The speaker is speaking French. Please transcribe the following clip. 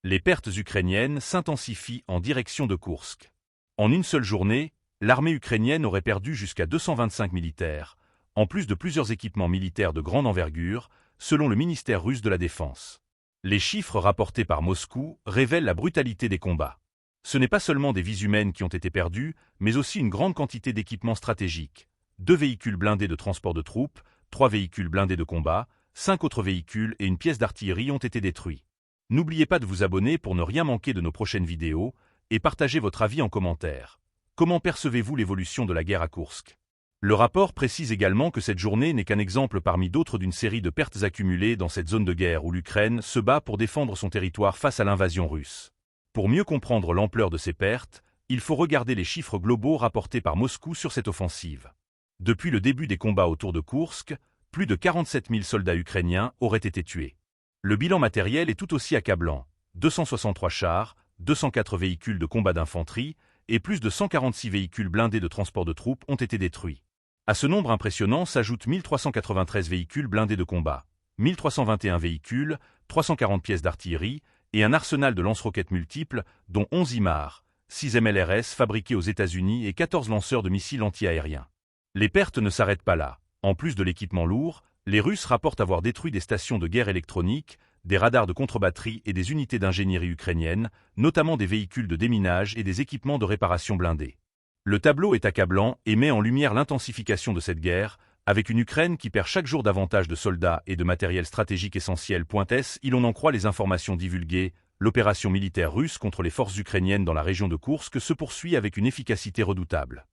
Les pertes ukrainiennes s'intensifient en direction de Koursk. En une seule journée, l'armée ukrainienne aurait perdu jusqu'à 225 militaires, en plus de plusieurs équipements militaires de grande envergure, selon le ministère russe de la Défense. Les chiffres rapportés par Moscou révèlent la brutalité des combats. Ce n'est pas seulement des vies humaines qui ont été perdues, mais aussi une grande quantité d'équipements stratégiques. 2 véhicules blindés de transport de troupes, 3 véhicules blindés de combat, 5 autres véhicules et une pièce d'artillerie ont été détruits. N'oubliez pas de vous abonner pour ne rien manquer de nos prochaines vidéos et partagez votre avis en commentaire. Comment percevez-vous l'évolution de la guerre à Koursk? Le rapport précise également que cette journée n'est qu'un exemple parmi d'autres d'une série de pertes accumulées dans cette zone de guerre où l'Ukraine se bat pour défendre son territoire face à l'invasion russe. Pour mieux comprendre l'ampleur de ces pertes, il faut regarder les chiffres globaux rapportés par Moscou sur cette offensive. Depuis le début des combats autour de Koursk, plus de 47 000 soldats ukrainiens auraient été tués. Le bilan matériel est tout aussi accablant. 263 chars, 204 véhicules de combat d'infanterie et plus de 146 véhicules blindés de transport de troupes ont été détruits. À ce nombre impressionnant s'ajoutent 1393 véhicules blindés de combat, 1321 véhicules, 340 pièces d'artillerie et un arsenal de lance-roquettes multiples, dont 11 HIMARS, 6 MLRS fabriqués aux États-Unis et 14 lanceurs de missiles anti-aériens. Les pertes ne s'arrêtent pas là. En plus de l'équipement lourd, les Russes rapportent avoir détruit des stations de guerre électroniques, des radars de contre-batterie et des unités d'ingénierie ukrainiennes, notamment des véhicules de déminage et des équipements de réparation blindés. Le tableau est accablant et met en lumière l'intensification de cette guerre, avec une Ukraine qui perd chaque jour davantage de soldats et de matériel stratégique essentiel. Si l'on en croit les informations divulguées, l'opération militaire russe contre les forces ukrainiennes dans la région de Koursk se poursuit avec une efficacité redoutable.